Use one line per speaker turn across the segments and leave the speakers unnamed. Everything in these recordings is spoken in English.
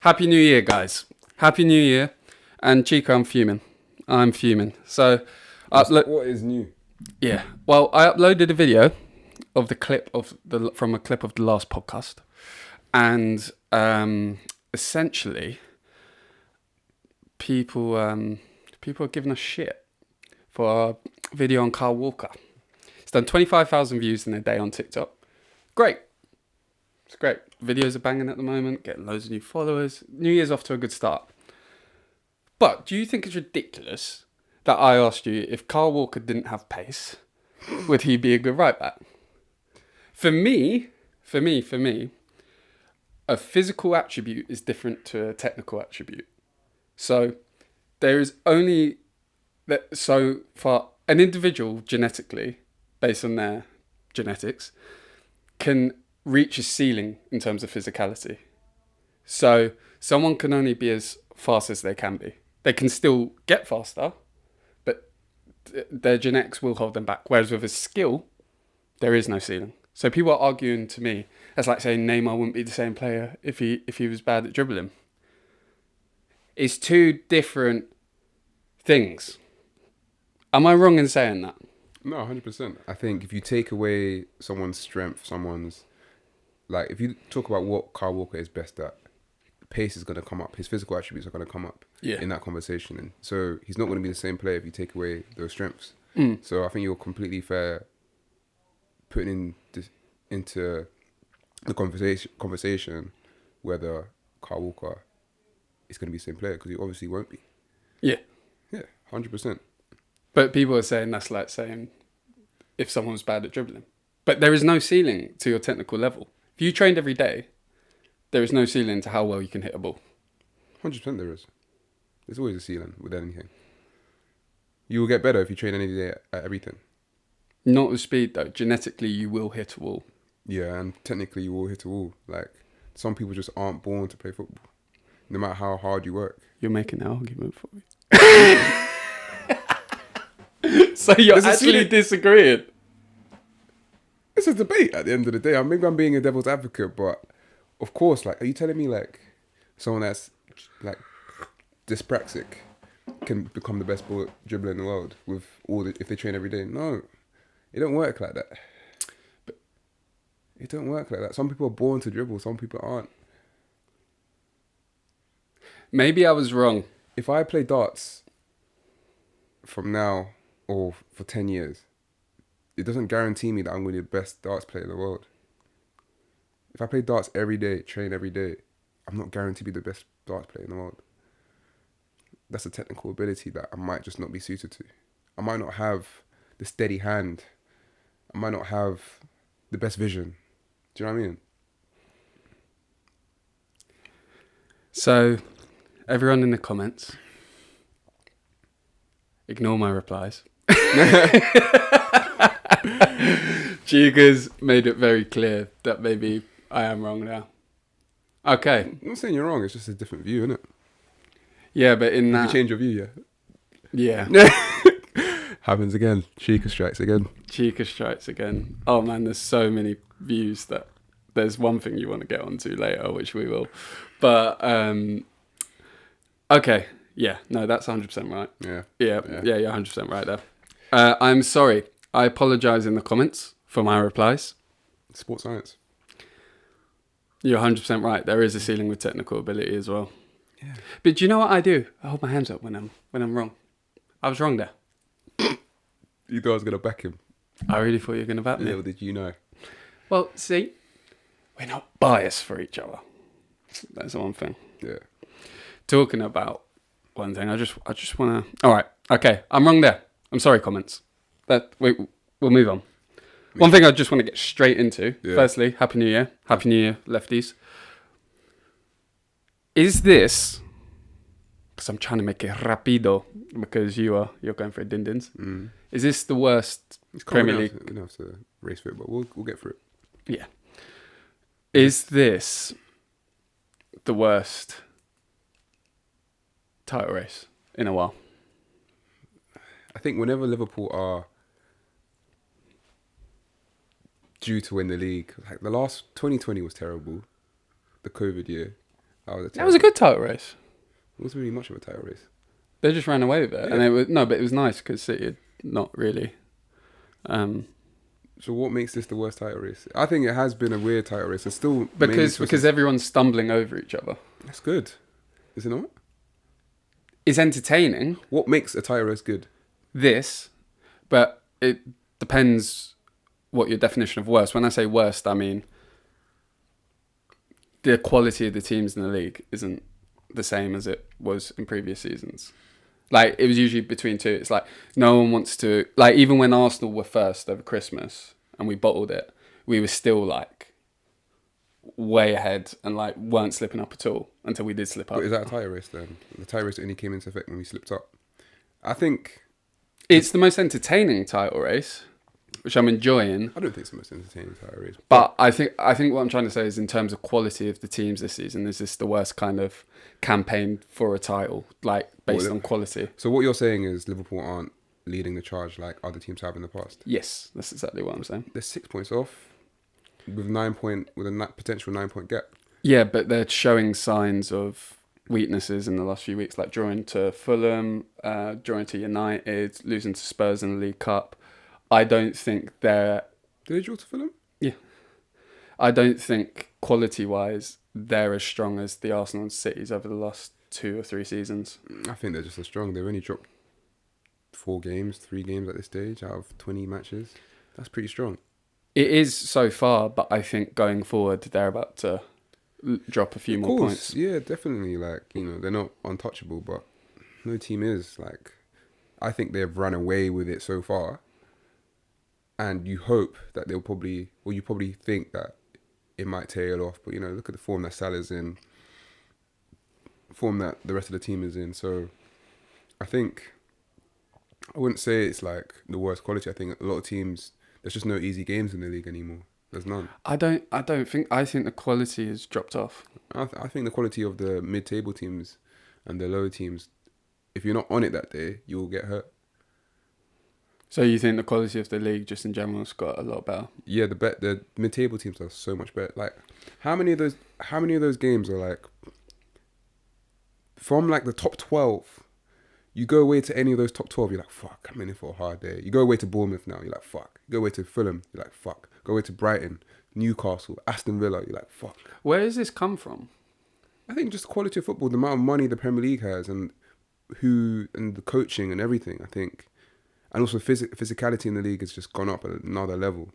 Happy New Year, guys. Happy New Year. And Chika, I'm fuming. I'm fuming. So,
What is new?
yeah. Well, I uploaded a video of the clip from a clip of the last podcast. And essentially, people are giving us shit for our video on Kyle Walker. It's done 25,000 views in a day on TikTok. Great. It's great. Videos are banging at the moment, getting loads of new followers. New Year's off to a good start. But do you think it's ridiculous that I asked you if Kyle Walker didn't have pace, would he be a good right back? For me, a physical attribute is different to a technical attribute. So there is only that. So for an individual genetically, based on their genetics, can reach a ceiling in terms of physicality. So someone can only be as fast as they can be. They can still get faster, but their genetics will hold them back. Whereas with a skill, there is no ceiling. So people are arguing to me, that's like saying Neymar wouldn't be the same player if he was bad at dribbling. It's two different things. Am I wrong in saying that?
No, 100%. I think if you take away someone's strength, if you talk about what Kyle Walker is best at, pace is going to come up. His physical attributes are going to come up in that conversation. And so he's not going to be the same player if you take away those strengths. So I think you're completely fair putting into the conversation whether Kyle Walker is going to be the same player, because he obviously won't be.
Yeah.
Yeah, 100%.
But people are saying that's like saying if someone's bad at dribbling. But there is no ceiling to your technical level. If you trained every day, there is no ceiling to how well you can hit a ball.
100% there is. There's always a ceiling with anything. You will get better if you train any day at everything.
Not with speed, though. Genetically, you will hit a wall.
Yeah, and technically you will hit a wall. Like, some people just aren't born to play football, no matter how hard you work.
You're making that argument for me. So you're actually disagreeing?
It's a debate at the end of the day. Maybe I'm being a devil's advocate, but of course, like, are you telling me like someone that's like dyspraxic can become the best ball dribbler in the world with if they train every day? No, it don't work like that. But it don't work like that. Some people are born to dribble, some people aren't.
Maybe I was wrong.
If I play darts from now or for 10 years, it doesn't guarantee me that I'm going to be the best darts player in the world. If I play darts every day, train every day, I'm not guaranteed to be the best darts player in the world. That's a technical ability that I might just not be suited to. I might not have the steady hand. I might not have the best vision. Do you know what I mean?
So, everyone in the comments, ignore my replies. Chika's made it very clear that maybe I am wrong now. Okay.
I'm not saying you're wrong, it's just a different view, isn't it?
Yeah, but in that...
You change your view,
yeah?
Happens again. Chika strikes again.
Chika strikes again. Oh man, there's so many views that there's one thing you want to get onto later, which we will. But, okay. Yeah, no, that's 100% right.
Yeah,
you're 100% right there. I'm sorry. I apologise in the comments for my replies.
Sports science.
You're 100% right. There is a ceiling with technical ability as well.
Yeah.
But do you know what I do? I hold my hands up when I'm wrong. I was wrong there.
You thought I was going to back him?
I really thought you were going to back me.
Little did you know.
Well, see, we're not biased for each other. That's the one thing.
Yeah.
Talking about one thing, I just want to... All right, okay, I'm wrong there. I'm sorry, comments. We'll move on. One thing I just want to get straight into. Yeah. Firstly, Happy New Year. Happy New Year, lefties. Is this... Because I'm trying to make it rapido, because you're going for a din-dins. Is this the worst Premier League?
We don't have to race for it, but we'll get through it.
Yeah. Is this the worst title race in a while?
I think whenever Liverpool are due to win the league, like the last 2020 was terrible, the COVID year.
That was a good title race.
It wasn't really much of a title race.
They just ran away with it, and but it was nice because City had not really.
So what makes this the worst title race? I think it has been a weird title race. It's still
because everyone's stumbling over each other.
That's good, is it not?
It's entertaining.
What makes a title race good?
This, but it depends what your definition of worst. When I say worst, I mean the quality of the teams in the league isn't the same as it was in previous seasons. Like, it was usually between two. It's like, no one wants to... Like, even when Arsenal were first over Christmas and we bottled it, we were still, like, way ahead and, like, weren't slipping up at all until we did slip up.
But is that a title race, then? The title race only came into effect when we slipped up. I think...
It's the most entertaining title race, which I'm enjoying.
I don't think it's the most entertaining title race.
But I think what I'm trying to say is, in terms of quality of the teams this season, is this the worst kind of campaign for a title, like based on quality?
So what you're saying is Liverpool aren't leading the charge like other teams have in the past?
Yes, that's exactly what I'm saying.
They're 6 points off with a potential 9-point gap.
Yeah, but they're showing signs of weaknesses in the last few weeks, like drawing to Fulham, drawing to United, losing to Spurs in the League Cup. I don't think they're...
Did they draw to Fulham?
Yeah. I don't think, quality-wise, they're as strong as the Arsenal and Cities over the last 2 or 3 seasons.
I think they're just as strong. They've only dropped 3 games at this stage out of 20 matches. That's pretty strong.
It is so far, but I think going forward, they're about to drop a few more points.
Yeah, definitely. Like, they're not untouchable, but no team is. Like, I think they've run away with it so far. And you hope that you probably think that it might tail off. But, look at the form that Salah's in, form that the rest of the team is in. So I think, I wouldn't say it's like the worst quality. I think a lot of teams, there's just no easy games in the league anymore. There's none. I think the quality has dropped off. I think the quality of the mid-table teams and the lower teams, if you're not on it that day, you'll get hurt.
So you think the quality of the league just in general has got a lot better?
Yeah, the mid-table teams are so much better. Like, how many of those games are like from like the top 12? You go away to any of those top 12, you're like, fuck, I'm in for a hard day. You go away to Bournemouth now, you're like, fuck. You go away to Fulham, you're like, fuck. Go away to Brighton, Newcastle, Aston Villa, you're like, fuck.
Where does this come from?
I think just quality of football, the amount of money the Premier League has, and the coaching and everything, I think. And also physicality in the league has just gone up at another level.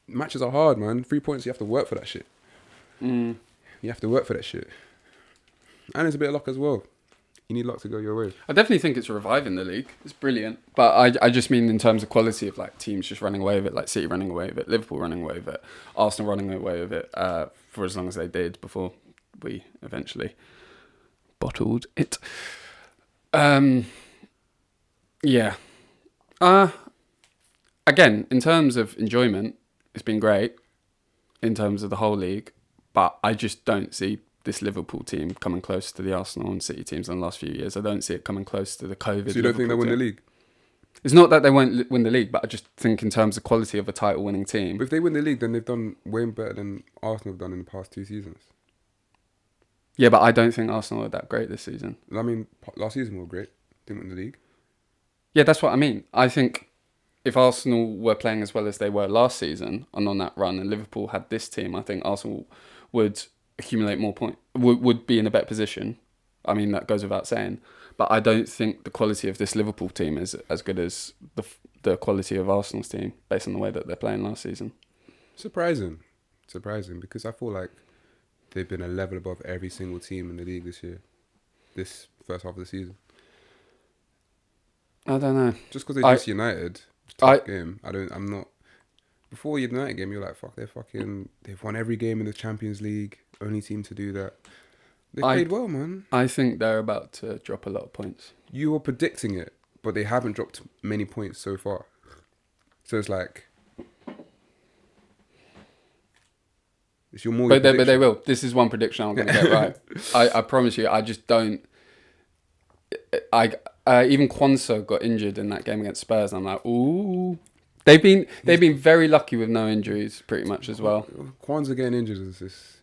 Matches are hard, man. 3 points, you have to work for that shit. You have to work for that shit. And it's a bit of luck as well. You need luck to go your way.
I definitely think it's reviving the league. It's brilliant. But I just mean in terms of quality of like teams just running away with it, like City running away with it, Liverpool running away with it, Arsenal running away with it for as long as they did before we eventually bottled it. Yeah. Again, in terms of enjoyment, it's been great in terms of the whole league, but I just don't see this Liverpool team coming close to the Arsenal and City teams in the last few years. I don't see it coming close to the COVID.
So you don't think they'll win the league?
It's not that they won't win the league, but I just think in terms of quality of a title-winning team.
But if they win the league, then they've done way better than Arsenal have done in the past 2 seasons.
Yeah, but I don't think Arsenal are that great this season.
I mean, last season were great. Didn't win the league.
Yeah, that's what I mean. I think if Arsenal were playing as well as they were last season and on that run, and Liverpool had this team, I think Arsenal would accumulate more points, would be in a better position. I mean, that goes without saying. But I don't think the quality of this Liverpool team is as good as the quality of Arsenal's team based on the way that they're playing last season.
Surprising, because I feel like they've been a level above every single team in the league this year, this first half of the season.
I don't know.
Just because they just United, tough game. I'm not. Before the United game, you're like, fuck, they've won every game in the Champions League. Only team to do that. They played well, man.
I think they're about to drop a lot of points.
You were predicting it, but they haven't dropped many points so far. So it's like, it's your more.
But they will. This is one prediction I'm going to get right. I promise you. I just don't. Even Kwanzaa got injured in that game against Spurs. And I'm like, ooh. They've been very lucky with no injuries, pretty much as well.
Kwanzaa getting injured is this.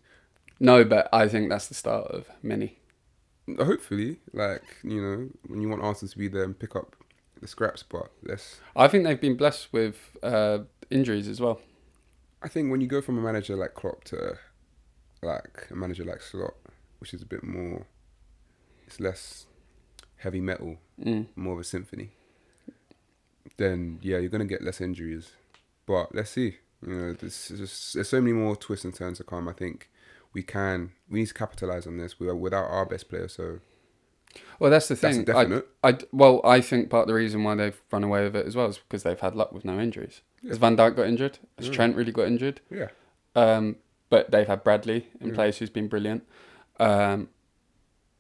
No, but I think that's the start of many.
Hopefully, like, you know, when you want Arsenal to be there and pick up the scraps, but
I think they've been blessed with injuries as well.
I think when you go from a manager like Klopp to like a manager like Slot, which is a bit more, it's less heavy metal, more of a symphony, then yeah, you're gonna get less injuries. But let's see. You know, there's so many more twists and turns to come. I think we need to capitalize on this. We are without our best player, so.
Well, that's the thing.
That's definite.
I think part of the reason why they've run away with it as well is because they've had luck with no injuries. Has Van Dijk got injured? Has Trent really got injured?
Yeah.
But they've had Bradley in place, who's been brilliant. I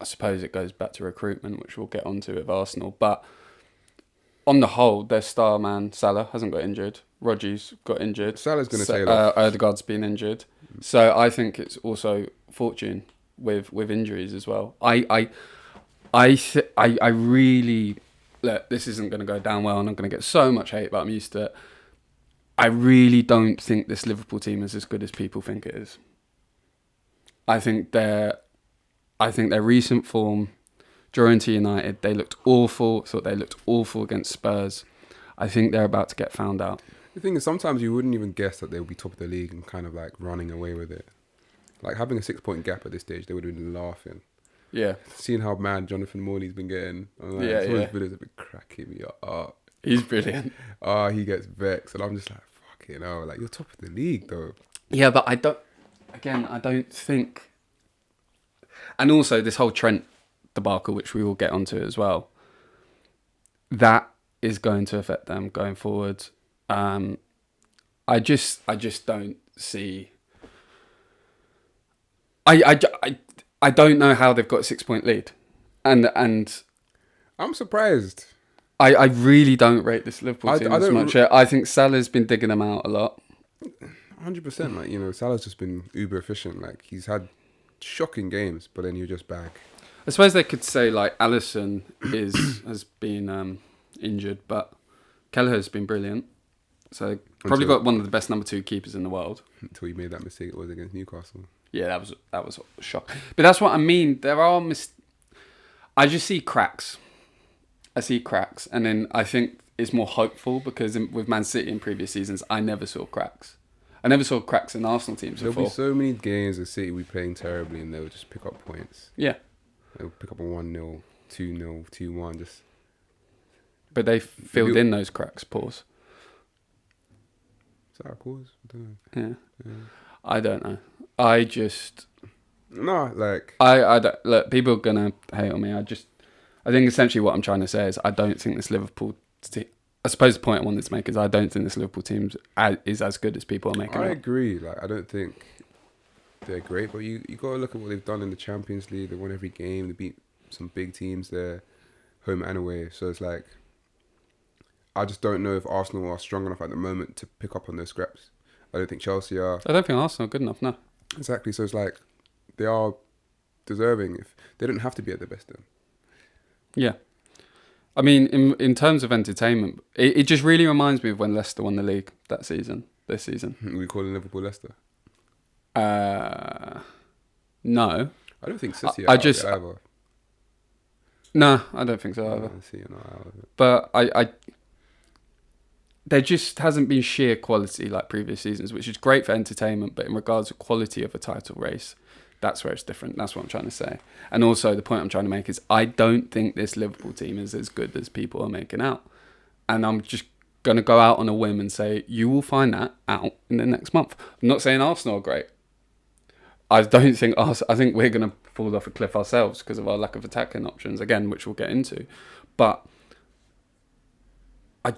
suppose it goes back to recruitment, which we'll get onto with Arsenal. But on the whole, their star man, Salah, hasn't got injured. Rodgers got injured.
Salah's going to tail off.
Odegaard's been injured. So I think it's also fortune with injuries as well. I really... Look, this isn't going to go down well and I'm going to get so much hate, but I'm used to it. I really don't think this Liverpool team is as good as people think it is. I think their recent form, drawing to United, they looked awful. Thought they looked awful against Spurs. I think they're about to get found out.
The thing is, sometimes you wouldn't even guess that they would be top of the league and kind of like running away with it. Like having a 6-point gap at this stage, they would have been laughing.
Yeah.
Seeing how mad Jonathan Morley's been getting. I'm like, some of his videos have been cracking me up.
He's brilliant.
He gets vexed. And I'm just like, fucking hell. Like, you're top of the league, though.
Yeah, but I don't think... And also, this whole Trent debacle, which we will get onto as well, that is going to affect them going forward. I just don't see... I don't know how they've got a 6-point lead. And
I'm surprised.
I really don't rate this Liverpool team as much. I think Salah's been digging them out a lot.
100%. Like, you know, Salah's just been uber efficient. Like, he's had shocking games, but then you're just back.
I suppose they could say, like, Alisson has been injured, but Kelleher's been brilliant. So probably got one of the best number 2 keepers in the world.
Until he made that mistake it was against Newcastle.
Yeah, that was a shock. But that's what I mean. There are I just see cracks. And then I think it's more hopeful because with Man City in previous seasons, I never saw cracks. I never saw cracks in Arsenal teams before.
There'll be so many games with City we playing terribly and they'll just pick up points.
Yeah.
They'll pick up a 1-0, 2-0, 2-1, just...
But they filled in those cracks, pause.
Is that a pause? I don't know.
Yeah. I don't know. I just...
No, like...
I don't... Look, people are going to hate on me. I think essentially what I'm trying to say is I don't think this Liverpool team... I suppose the point I wanted to make is I don't think this Liverpool team is as good as people are making it.
I agree. Like, I don't think they're great, but you got to look at what they've done in the Champions League. They won every game. They beat some big teams there, home and away. So it's like... I just don't know if Arsenal are strong enough at the moment to pick up on those scraps. I don't think Chelsea are.
I don't think Arsenal are good enough, no.
Exactly. So it's like they are deserving. If they don't have to be at their best then.
Yeah. I mean, in terms of entertainment, it just really reminds me of when Leicester won the league this season.
We call it Liverpool Leicester.
No.
I don't think City are either.
No, I don't think so either.
City are not out of it.
But there just hasn't been sheer quality like previous seasons, which is great for entertainment, but in regards to quality of a title race, that's where it's different. That's what I'm trying to say. And also the point I'm trying to make is I don't think this Liverpool team is as good as people are making out. And I'm just going to go out on a whim and say, you will find that out in the next month. I'm not saying Arsenal are great. I think we're going to fall off a cliff ourselves because of our lack of attacking options, again, which we'll get into. But I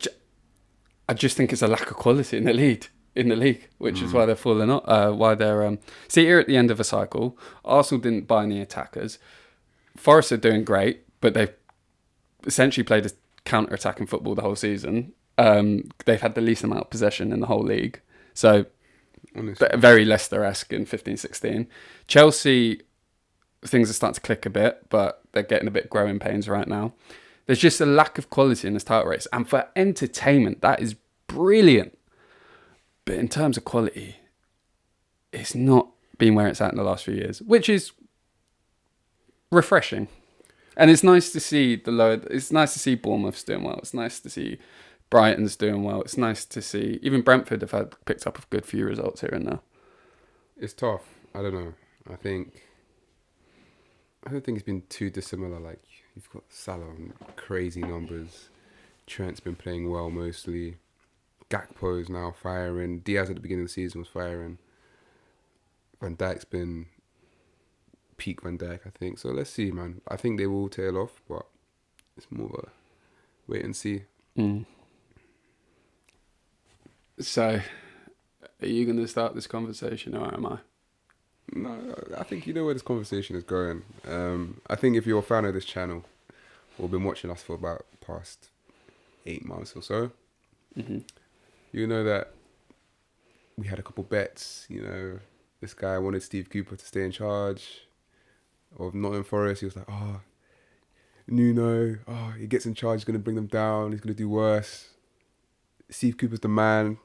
just think it's a lack of quality in the league, which is why they're falling off. Why they're see here at the end of a cycle. Arsenal didn't buy any attackers. Forest are doing great, but they've essentially played a counter-attacking football the whole season. They've had the least amount of possession in the whole league, so very Leicester-esque in 15-16. Chelsea, things are starting to click a bit, but they're getting a bit growing pains right now. There's just a lack of quality in this title race. And for entertainment, that is brilliant. But in terms of quality, it's not been where it's at in the last few years, which is refreshing. And it's nice to see it's nice to see Bournemouth's doing well. It's nice to see Brighton's doing well. It's nice to see even Brentford have picked up a good few results here and there.
It's tough. I don't know. I don't think it's been too dissimilar. Like, you've got Salah on crazy numbers. Trent's been playing well mostly. Gakpo is now firing. Diaz at the beginning of the season was firing. Van Dijk's been peak Van Dijk, I think. So let's see, man. I think they will tail off, but it's more of a wait and see.
So, are you going to start this conversation, or am I?
No, I think you know where this conversation is going. I think if you're a fan of this channel, or been watching us for about past 8 months or so, you know that we had a couple bets. You know, this guy wanted Steve Cooper to stay in charge of Nottingham Forest. He was like, Nuno, he gets in charge, he's going to bring them down, he's going to do worse. Steve Cooper's the man.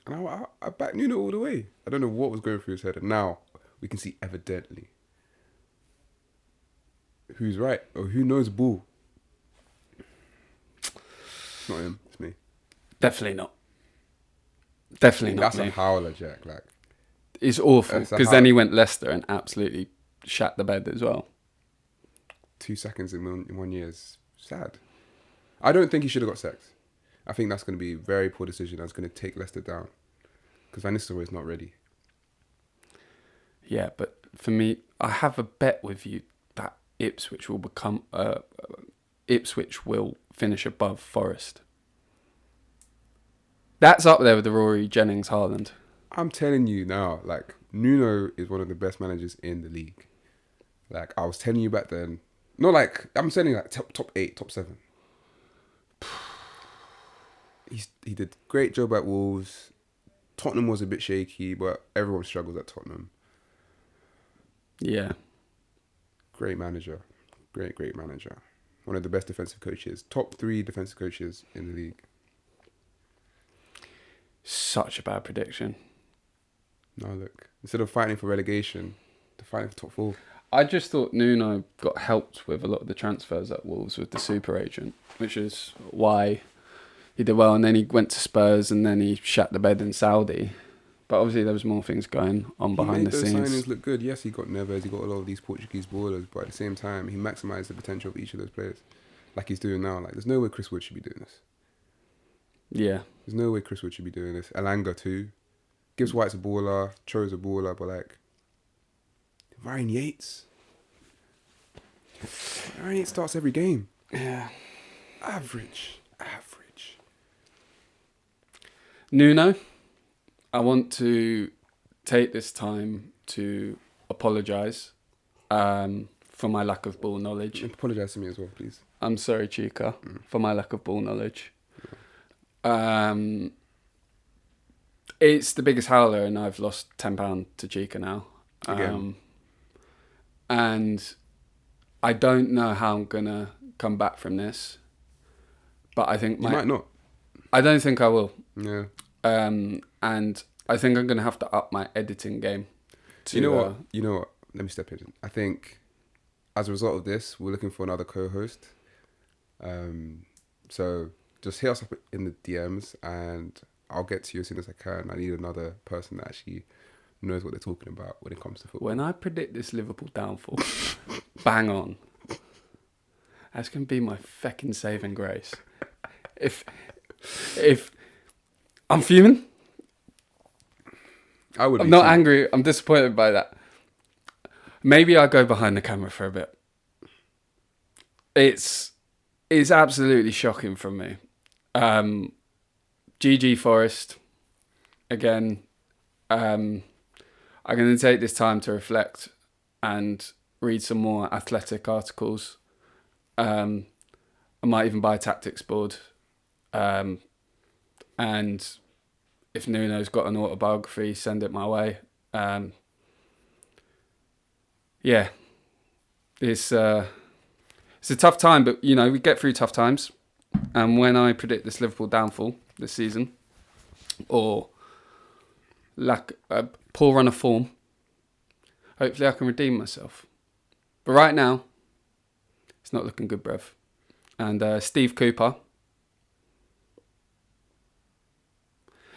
And I backed Nuno all the way. I don't know what was going through his head. And now we can see evidently who's right or who knows ball. It's not him, it's me.
Definitely not. Definitely not
That's
me.
a howler, Jack. Like,
it's awful, because then he went Leicester and absolutely shat the bed as well.
2 seconds in 1 year is sad. I don't think he should have got sacked. I think that's going to be a very poor decision. That's going to take Leicester down. Because Van Nistelrooy is not ready.
Yeah, but for me, I have a bet with you that Ipswich will finish above Forest. That's up there with the Rory Jennings Haaland.
I'm telling you now, like, Nuno is one of the best managers in the league. Like, I was telling you back then. No, like, I'm saying like top 8, top 7. He did a great job at Wolves. Tottenham was a bit shaky, but everyone struggles at Tottenham.
Yeah.
Great manager. Great manager. One of the best defensive coaches. Top 3 defensive coaches in the league.
Such a bad prediction.
No, look. Instead of fighting for relegation, they're fighting for top 4.
I just thought Nuno got helped with a lot of the transfers at Wolves with the super agent, which is why he did well. And then he went to Spurs, and then he shat the bed in Saudi. But obviously there was more things going on behind the scenes.
He made those signings look good. Yes, he got Neves, he got a lot of these Portuguese ballers, but at the same time, he maximised the potential of each of those players, like he's doing now. Like, there's no way Chris Wood should be doing this.
Yeah.
There's no way Chris Wood should be doing this. Alanga too. Gibbs White's a baller. Cho's a baller, but like, Ryan Yates starts every game.
Yeah.
Average.
Nuno, I want to take this time to apologise for my lack of ball knowledge.
Apologise to me as well, please.
I'm sorry, Chika, for my lack of ball knowledge. It's the biggest howler, and I've lost £10 to Chika now.
Again.
And I don't know how I'm going to come back from this, but I think
you might not.
I don't think I will.
Yeah.
And I think I'm going to have to up my editing game.
You know what? Let me step in. I think as a result of this, we're looking for another co-host. So just hit us up in the DMs, and I'll get to you as soon as I can. I need another person that actually knows what they're talking about when it comes to football.
When I predict this Liverpool downfall, bang on. That's going to be my feckin' saving grace. If I'm fuming. I'm not angry. I'm disappointed by that. Maybe I'll go behind the camera for a bit. It's absolutely shocking from me. GG Forest. Again, I'm going to take this time to reflect and read some more athletic articles. I might even buy a tactics board. And if Nuno's got an autobiography, send it my way. Yeah, it's a tough time, but you know, we get through tough times. And when I predict this Liverpool downfall this season, or poor run of form, Hopefully I can redeem myself. But right now, it's not looking good, bruv. And Steve Cooper.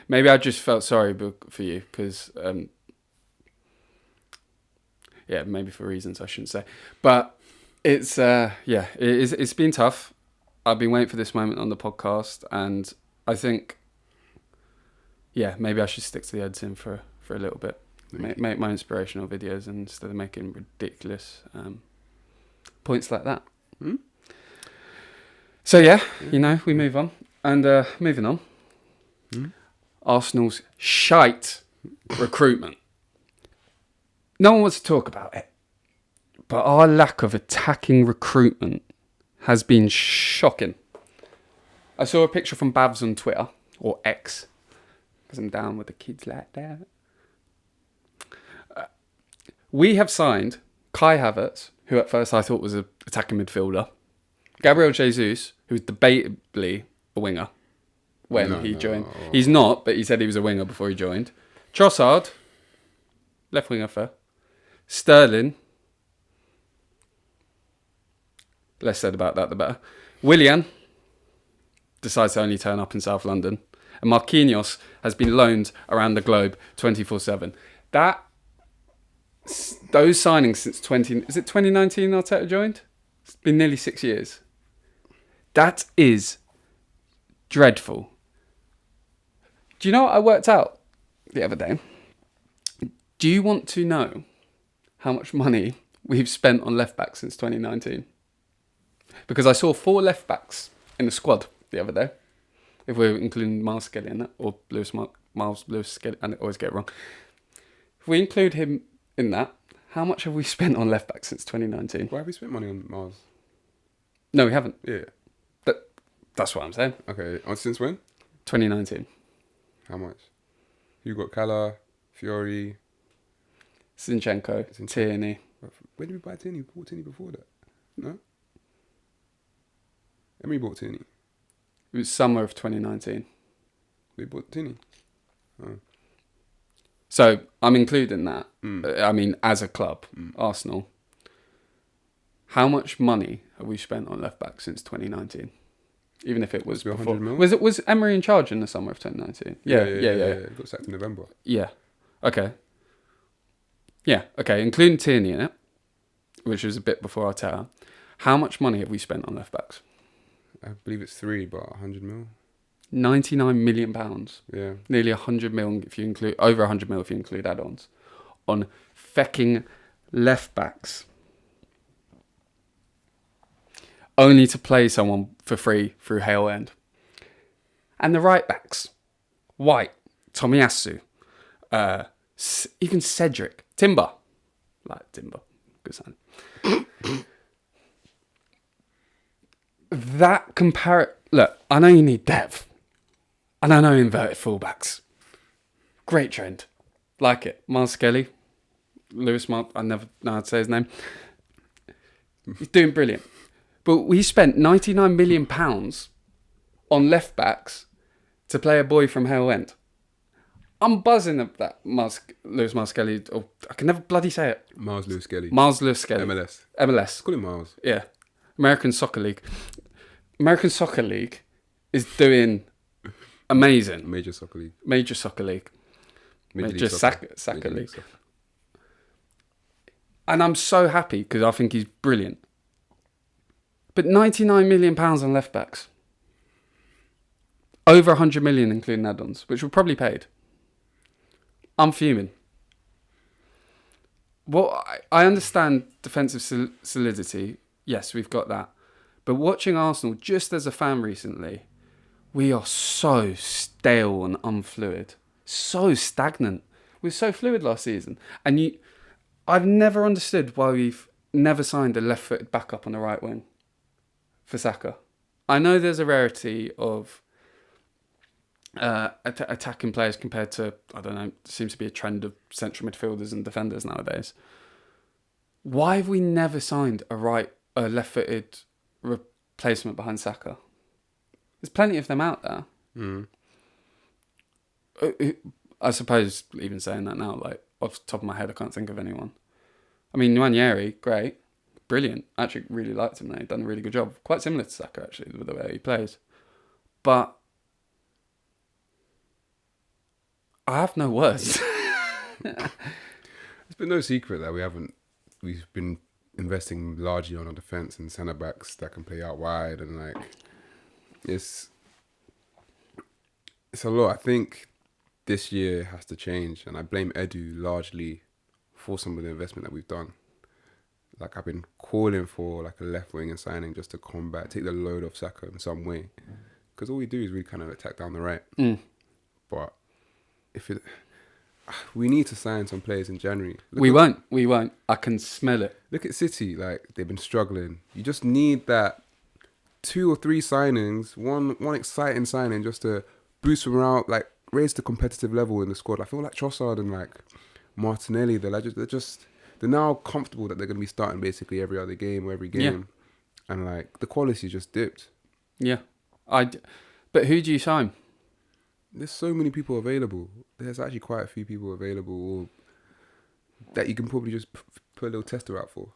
Maybe I just felt sorry for you because, maybe for reasons I shouldn't say. But it's it's been tough. I've been waiting for this moment on the podcast, and I think, maybe I should stick to the editing for a little bit. Make my inspirational videos instead of making ridiculous points like that.
Hmm?
So we move on. And moving on. Arsenal's shite recruitment. No one wants to talk about it. But our lack of attacking recruitment has been shocking. I saw a picture from Bavs on Twitter, or X, because I'm down with the kids like that. We have signed Kai Havertz, who at first I thought was an attacking midfielder. Gabriel Jesus, who's debatably a winger when he joined. He's not, but he said he was a winger before he joined. Trossard, left winger for. Sterling, less said about that, the better. Willian decides to only turn up in South London. And Marquinhos has been loaned around the globe 24/7. Those signings since 2019 Arteta joined? It's been nearly 6 years. That is dreadful. Do you know what I worked out the other day? Do you want to know how much money we've spent on left backs since 2019? Because I saw 4 left backs in the squad the other day. If we're including Miles Skelly in that, or Miles Lewis Skelly, and I always get it wrong. If we include him in that, how much have we spent on left backs since 2019?
Why have we spent money on Miles?
No, we haven't.
Yeah.
That's what I'm saying.
Okay. Since when?
2019.
How much? You got Kala, Fiori,
Zinchenko, Tierney.
When did we buy Tierney? We bought Tierney before that. No? Emery bought Tierney.
It was summer of 2019.
We bought Tierney. Oh.
So I'm including that. I mean, as a club, Arsenal. How much money have we spent on left back since 2019? Even if it was before.
100 mil?
Was Emery in charge in the summer of 2019? Yeah.
Got sacked in November.
Yeah. Okay. Yeah. Okay. Including Tierney in it, which was a bit before Arteta. How much money have we spent on left backs?
I believe it's 3, but 100 mil.
£99 million.
Yeah.
Nearly 100 mil if you include, over 100 mil if you include add-ons, on fecking left backs. Only to play someone for free through Hale End. And the right backs. White, Tomiyasu, even Cedric, Timber. Like Timber. Good sign. Look, I know you need depth. And I know inverted fullbacks. Great trend. Like it. Miles Skelly. I never know how to say his name. He's doing brilliant. But we spent £99 million on left backs to play a boy from Hale End. I'm buzzing at that Lewis Miles Skelly. Oh, I can never bloody say it.
Miles Lewis Skelly.
Miles Lewis Skelly. MLS.
Call him Miles.
Yeah. American Soccer League. American Soccer League is doing amazing.
Major Soccer League.
Major Soccer League. Major Soccer League. And I'm so happy because I think he's brilliant. But £99 million on left backs. Over 100 million including add-ons, which were probably paid. I'm fuming. Well, I understand defensive solidity. Yes, we've got that. But watching Arsenal, just as a fan recently, we are so stale and unfluid. So stagnant. We were so fluid last season. And I've never understood why we've never signed a left-footed backup on the right wing for Saka. I know there's a rarity of attacking players compared to, I don't know, seems to be a trend of central midfielders and defenders nowadays. Why have we never signed a left-footed replacement behind Saka? There's plenty of them out there. I suppose, even saying that now, like off the top of my head, I can't think of anyone. I mean, Nwaneri, great, brilliant. Actually, really liked him there. He's done a really good job. Quite similar to Saka, actually, with the way he plays. But I have no words.
It's been no secret that we've been investing largely on our defence and centre backs that can play out wide, and like it's a lot. I think this year has to change, and I blame Edu largely for some of the investment that we've done. Like, I've been calling for like a left wing and signing just to take the load off Saka in some way, because all we do is really kind of attack down the right. But we need to sign some players in January. We
won't. I can smell it.
Look at City, like they've been struggling. You just need that 2 or 3 signings, one exciting signing just to boost them out, like raise the competitive level in the squad. I feel like Trossard and like Martinelli, they're now comfortable that they're going to be starting basically every other game or every game, and like the quality just dipped.
Yeah, but who do you sign?
There's so many people available. There's actually quite a few people available that you can probably just put a little tester out for.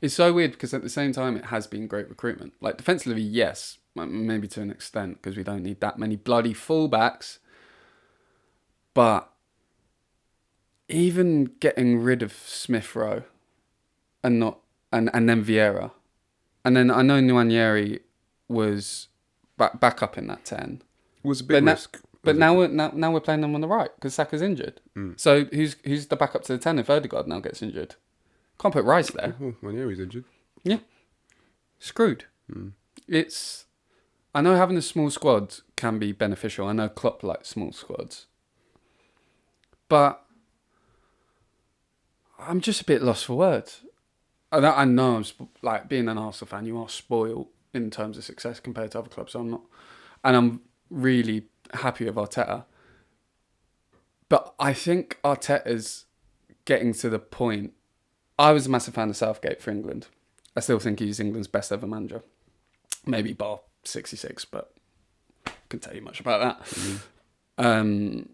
It's so weird because at the same time it has been great recruitment. Like defensively, yes, maybe to an extent because we don't need that many bloody fullbacks. But even getting rid of Smith Rowe and then Vieira, and then I know Nwaneri was back up in that 10.
It was a big risk.
But now we're playing them on the right because Saka's injured. So who's the backup to the 10 if Odegaard now gets injured? Can't put Rice there.
Oh, Nwaneri's injured.
Yeah. Screwed. I know having a small squad can be beneficial. I know Klopp likes small squads. But I'm just a bit lost for words. I know like being an Arsenal fan, you are spoiled in terms of success compared to other clubs. So I'm not, and I'm really happy with Arteta. But I think Arteta's getting to the point. I was a massive fan of Southgate for England. I still think he's England's best ever manager. Maybe bar 66, but I couldn't tell you much about that.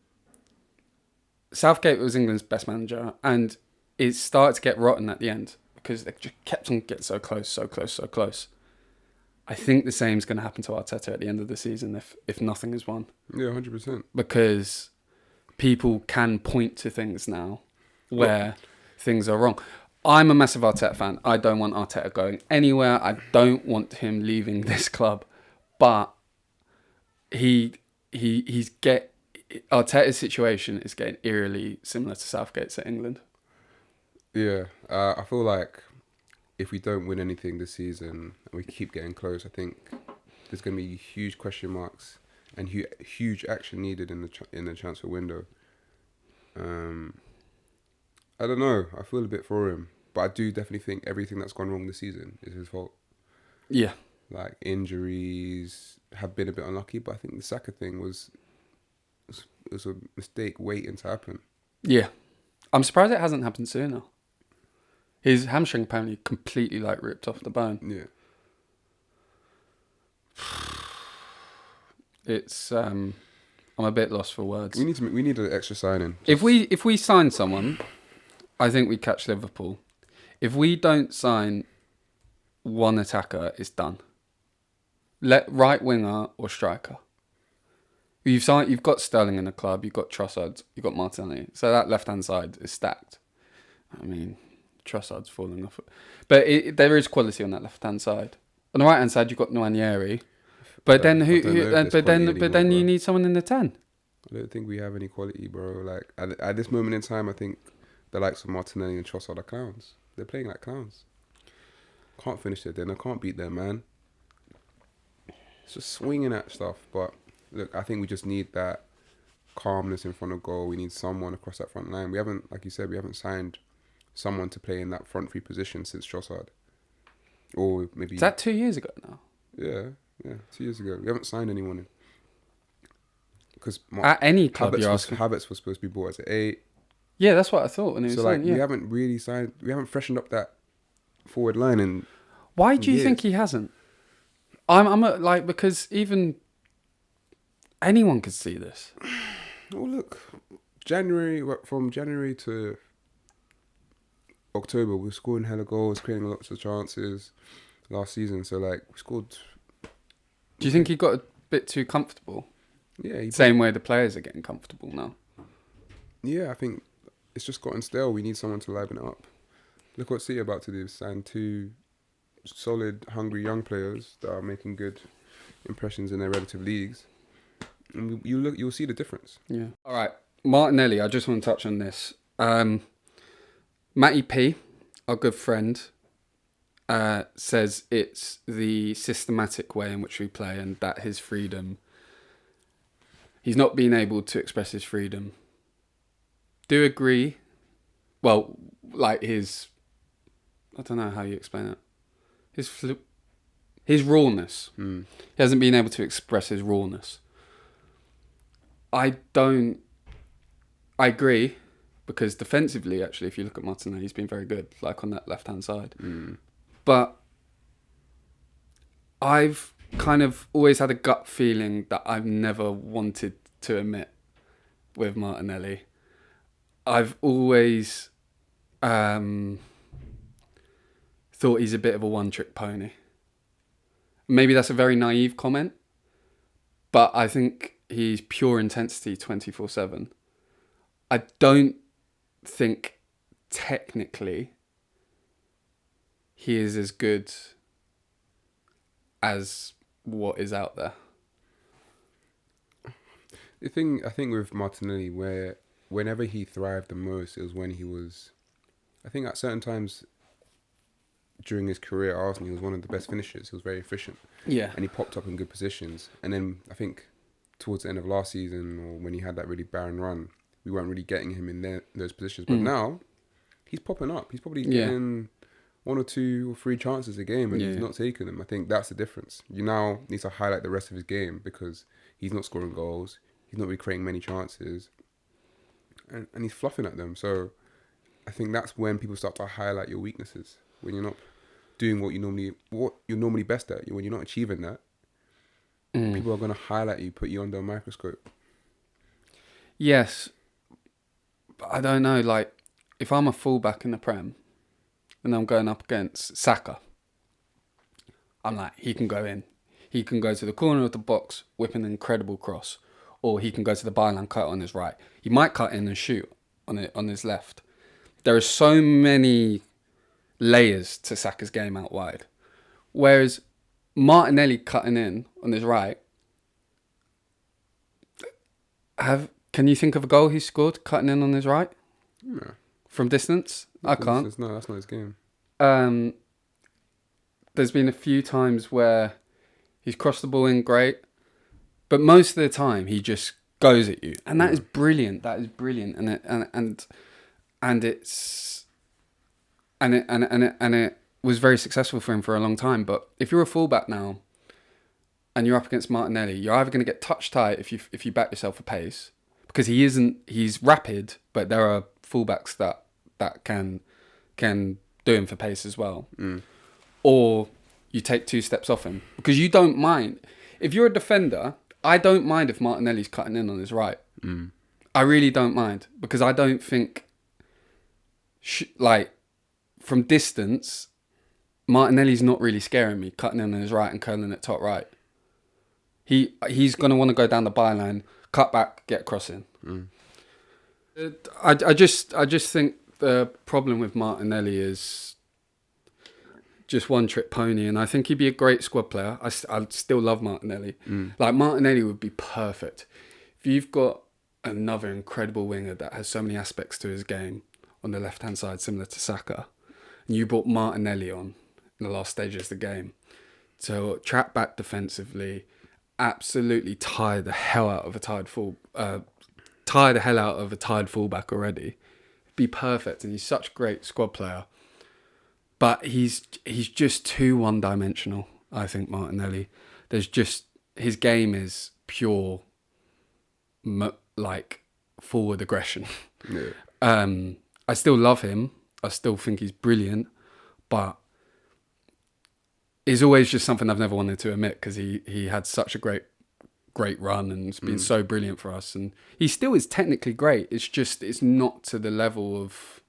Southgate was England's best manager, and it started to get rotten at the end because they just kept on getting so close. I think the same is going to happen to Arteta at the end of the season if nothing is won.
Yeah, 100%.
Because people can point to things now where things are wrong. I'm a massive Arteta fan. I don't want Arteta going anywhere. I don't want him leaving this club. But Arteta's situation is getting eerily similar to Southgate's at England.
Yeah, I feel like if we don't win anything this season and we keep getting close, I think there's going to be huge question marks and huge action needed in the transfer window. I don't know. I feel a bit for him, but I do definitely think everything that's gone wrong this season is his fault.
Yeah,
like injuries have been a bit unlucky, but I think the Saka thing was a mistake waiting to happen.
Yeah, I'm surprised it hasn't happened sooner. His hamstring apparently completely like ripped off the bone.
Yeah.
It's I'm a bit lost for words.
We need an extra signing.
If we sign someone, I think we catch Liverpool. If we don't sign one attacker, it's done. Let right winger or striker. You've got Sterling in the club, you've got Trossard, you've got Martinelli. So that left hand side is stacked. I mean, Trossard's falling off. But there is quality on that left hand side. On the right hand side, you've got Nwaneri. But then you need someone in the 10.
I don't think we have any quality, bro. Like at this moment in time, I think the likes of Martinelli and Trossard are clowns. They're playing like clowns. Can't finish their dinner. Can't beat them, man. It's just swinging at stuff. But look, I think we just need that calmness in front of goal. We need someone across that front line. We haven't, like you said, we haven't signed someone to play in that front three position since Trossard. Or maybe...
Is that 2 years ago now?
Yeah, 2 years ago. We haven't signed anyone in. Because
at any club,
Havertz was supposed to be bought as an 8.
Yeah, that's what I thought when he was saying.
We haven't really signed. We haven't freshened up that forward line. And
why do you think he hasn't? I'm because even anyone could see this.
Oh look, from January to October, we were scoring hella goals, creating lots of chances last season. So like we scored.
Do you think he got a bit too comfortable?
Yeah.
Same way the players are getting comfortable now.
Yeah, I think it's just gotten stale. We need someone to liven it up. Look what City are about to do. Sign 2 solid, hungry young players that are making good impressions in their relative leagues. And you'll see the difference.
Yeah. All right. Martinelli, I just want to touch on this. Matty P, our good friend, says it's the systematic way in which we play and that his freedom, he's not been able to express his freedom. Do agree. Well, like I don't know how you explain it. His rawness. He hasn't been able to express his rawness. I agree, because defensively, actually, if you look at Martinelli, he's been very good, like on that left-hand side. But I've kind of always had a gut feeling that I've never wanted to admit with Martinelli. I've always thought he's a bit of a one-trick pony. Maybe that's a very naive comment, but I think he's pure intensity 24/7. I don't think technically he is as good as what is out there.
The thing I think with Martinelli, where whenever he thrived the most, it was when he was, I think at certain times during his career at Arsenal, he was one of the best finishers. He was very efficient.
Yeah.
And he popped up in good positions. And then I think towards the end of last season, or when he had that really barren run, we weren't really getting him in those positions. But now, he's popping up. He's probably getting 1 or 2 or 3 chances a game, and he's not taking them. I think that's the difference. You now need to highlight the rest of his game, because he's not scoring goals. He's not really creating many chances. And he's fluffing at them. So I think that's when people start to highlight your weaknesses. When you're not doing what you're normally best at. When you're not achieving that, people are going to highlight you, put you under a microscope.
Yes. But I don't know, like, if I'm a fullback in the Prem and I'm going up against Saka, I'm like, he can go in. He can go to the corner of the box, whip an incredible cross. Or he can go to the byline, cut on his right. He might cut in and shoot on his left. There are so many layers to Saka's game out wide. Whereas Martinelli cutting in on his right, can you think of a goal he scored cutting in on his right?
No.
From distance? I can't.
No, that's not his game.
There's been a few times where he's crossed the ball in great, but most of the time he just goes at you, and that is brilliant. That is brilliant, and it was very successful for him for a long time. But if you're a fullback now, and you're up against Martinelli, you're either going to get touch tight if you back yourself for pace, because he's rapid, but there are fullbacks that can do him for pace as well, or you take 2 steps off him, because you don't mind if you're a defender. I don't mind if Martinelli's cutting in on his right. I really don't mind, because I don't think, like, from distance, Martinelli's not really scaring me, cutting in on his right and curling at top right. He's going to want to go down the byline, cut back, get across in. I just think the problem with Martinelli is just one trick pony, and I think he'd be a great squad player. I still love Martinelli. Like, Martinelli would be perfect if you've got another incredible winger that has so many aspects to his game on the left hand side, similar to Saka, and you brought Martinelli on in the last stages of the game to track back defensively, absolutely tire the hell out of a tired fullback already. It'd be perfect, and he's such a great squad player. But he's just too one-dimensional, I think, Martinelli. His game is pure, like, forward aggression. Yeah. I still love him. I still think he's brilliant. But it's always just something I've never wanted to admit, because he had such a great run and it's been so brilliant for us. And he still is technically great. It's just, it's not to the level of...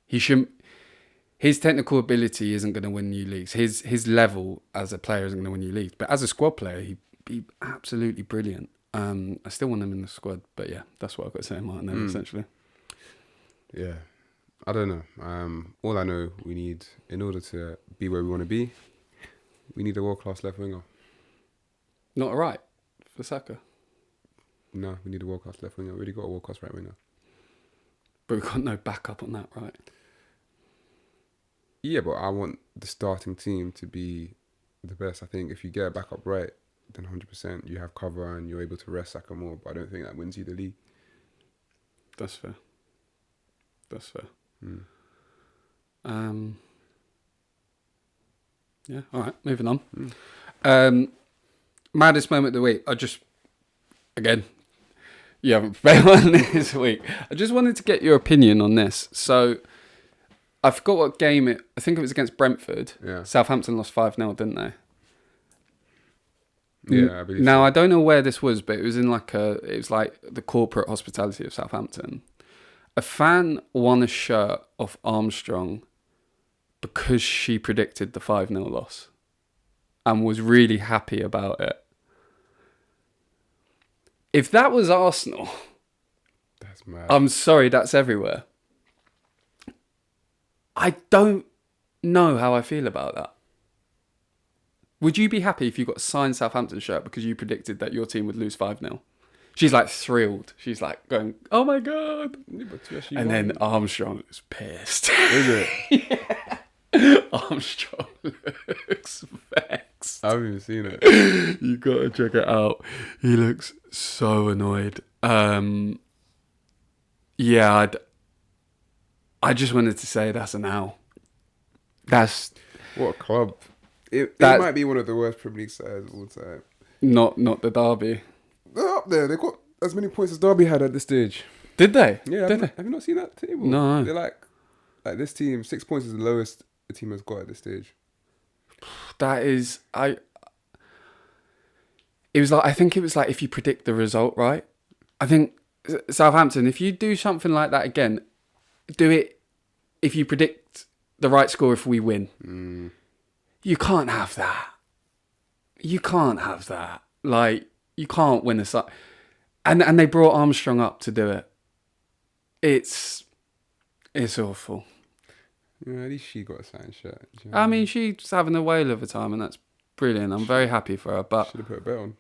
He shouldn't. His technical ability isn't going to win you leagues. His level as a player isn't going to win you leagues. But as a squad player, he'd be absolutely brilliant. I still want him in the squad, but yeah, that's what I've got to say on Martinelli, essentially.
Yeah, I don't know. All I know, we need, in order to be where we want to be, we need a world-class left winger.
Not right for Saka.
No, we need a world-class left winger. We already got a world-class right winger.
But we've got no backup on that, right?
Yeah, but I want the starting team to be the best. I think if you get a backup right, then 100% you have cover and you're able to rest Saka more. But I don't think that wins you the league.
That's fair. Yeah, all right, moving on. Maddest moment of the week. Again, you haven't prepared one this week. I just wanted to get your opinion on this. So, I forgot what game I think it was against Brentford.
Yeah.
Southampton lost 5-0, didn't they?
Yeah, I believe
Now,
so.
I don't know where this was, but it was in it was like the corporate hospitality of Southampton. A fan won a shirt off Armstrong because she predicted the 5-0 loss and was really happy about it. If that was Arsenal,
That's mad.
I'm sorry, that's everywhere. I don't know how I feel about that. Would you be happy if you got a signed Southampton shirt because you predicted that your team would lose 5-0? She's like thrilled. She's like going, oh my God.
Yeah,
And then Armstrong is pissed.
Is it?
Armstrong looks vexed.
I haven't even seen it.
You gotta check it out. He looks so annoyed. Yeah, I just wanted to say that's an owl. That's
What a club. It might be one of the worst Premier League sides of all time.
not the Derby.
They're up there. They've got as many points as Derby had at this stage.
Did they?
Yeah,
Did they?
have you not seen that table?
No.
They're like this team, 6 points is the lowest the team has got at this stage.
That is, It was like, I think it was like if you predict the result right. I think Southampton, if you do something like that again, do it if you predict the right score if we win. You can't have that. You can't have that. Like, you can't win a... And they brought Armstrong up to do it. It's awful.
Yeah, at least she got a signed shirt.
I mean, she's having a whale of a time, and that's brilliant. I'm very happy for her. But
should have put a bet on.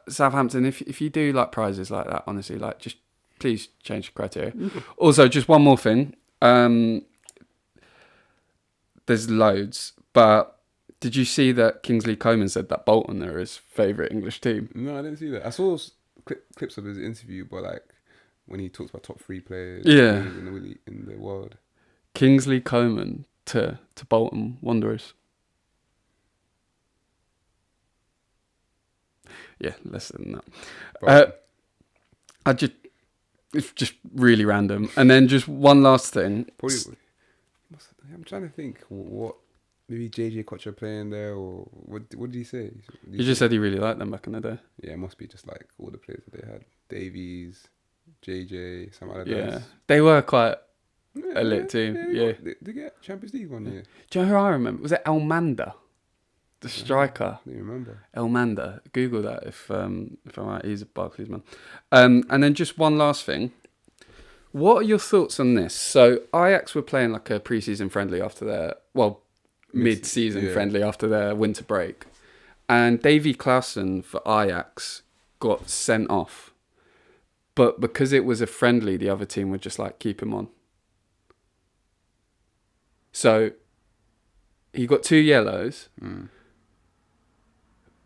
Southampton, if you do like prizes like that, honestly, like just please change the criteria. Also, just one more thing. There's loads, but did you see that Kingsley Coman said that Bolton are his favourite English team?
No, I didn't see that. I saw clips of his interview, but like when he talks about top 3 players in the world.
Kingsley Coman to Bolton Wanderers. Yeah, less than that. It's just really random. And then just one last thing.
Probably, I'm trying to think what maybe JJ Kocher playing there, or what did he say?
He just said he really liked them back in the day.
Yeah, it must be just like all the players that they had. Davies, JJ, some other guys.
Yeah, they were quite a lit team. Yeah.
They get Champions League one year.
Do you know who I remember? Was it Elmander? The striker.
I don't remember.
Elmander. Google that if I'm right. He's a Barclays man. And then just one last thing. What are your thoughts on this? So Ajax were playing like a pre-season friendly after their mid-season friendly after their winter break, and Davy Klaassen for Ajax got sent off, but because it was a friendly, the other team would just like keep him on. So he got 2 yellows.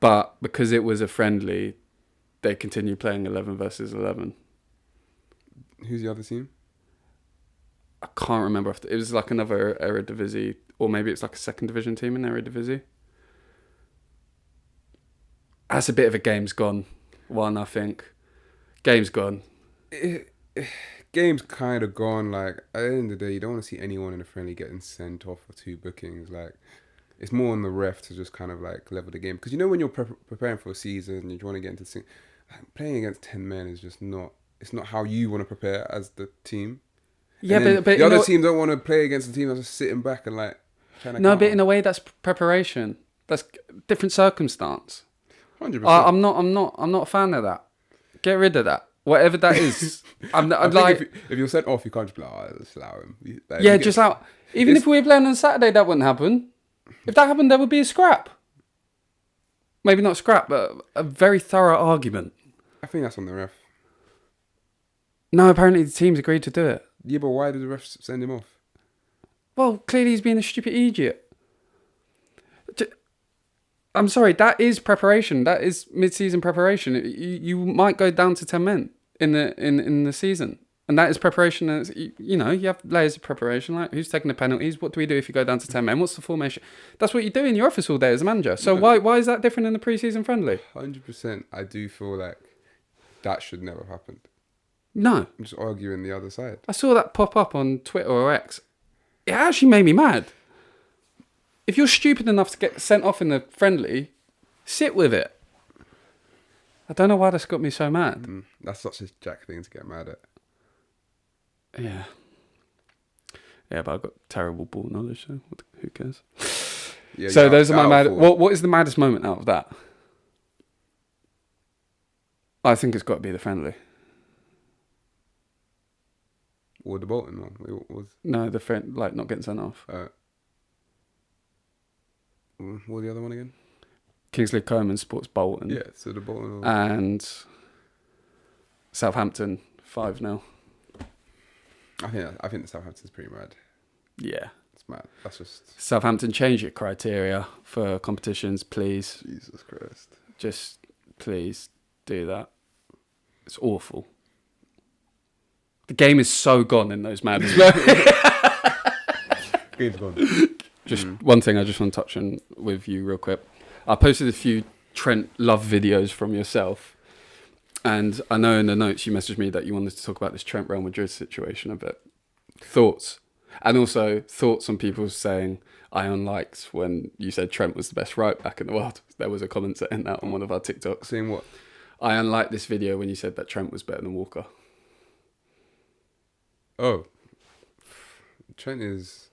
But because it was a friendly, they continued playing 11 versus 11.
Who's the other team?
I can't remember. It was like another Eredivisie, or maybe it's like a second division team in Eredivisie. That's a bit of a game's gone one, I think. Game's gone.
Game's kind of gone. Like, at the end of the day, you don't want to see anyone in a friendly getting sent off for 2 bookings. Like, it's more on the ref to just kind of like level the game. Because you know when you're preparing for a season, you want to get into the playing against 10 men is just not... It's not how you want to prepare as the team.
Yeah,
And
but
the other team don't want to play against the team that's just sitting back and like trying to.
No, but in a way, that's preparation. That's different circumstance.
100%.
I'm not a fan of that. Get rid of that. Whatever that is. I'm like,
if you're sent off, you can't just be like, oh, let's allow him. Like,
yeah, just out. Even if we were playing on Saturday, that wouldn't happen. If that happened, there would be a scrap. Maybe not scrap, but a very thorough argument.
I think that's on the ref.
No, apparently the teams agreed to do it.
Yeah, but why did the ref send him off?
Well, clearly he's being a stupid idiot. I'm sorry, that is preparation. That is mid-season preparation. You might go down to 10 men in the season. And that is preparation. You have layers of preparation. Like, who's taking the penalties? What do we do if you go down to 10 men? What's the formation? That's what you do in your office all day as a manager. So why is that different in the pre-season friendly?
100%. I do feel like that should never have happened.
No.
I'm just arguing the other side.
I saw that pop up on Twitter or X. It actually made me mad. If you're stupid enough to get sent off in the friendly, sit with it. I don't know why that's got me so mad.
That's such a Jack thing to get mad at.
Yeah. Yeah, but I've got terrible ball knowledge, so who cares?
Yeah,
so those are my mad. What is the maddest moment out of that? I think it's got to be the friendly.
Or the Bolton one? What was?
No, the friend, like not getting sent off.
What was the other one again?
Kingsley Coman sports Bolton.
Yeah, so the Bolton one.
And Southampton 5-0.
I think the Southampton's pretty mad.
Yeah.
It's mad. That's just...
Southampton, change your criteria for competitions, please.
Jesus Christ.
Just please do that. It's awful. The game is so gone in those matches.
Game's gone.
Just one thing I just want to touch on with you real quick. I posted a few Trent love videos from yourself. And I know in the notes you messaged me that you wanted to talk about this Trent Real Madrid situation a bit. Thoughts? And also thoughts on people saying I unliked when you said Trent was the best right back in the world. There was a comment saying that on one of our TikToks.
Saying what?
I unliked this video when you said that Trent was better than Walker.
Oh. Trent is...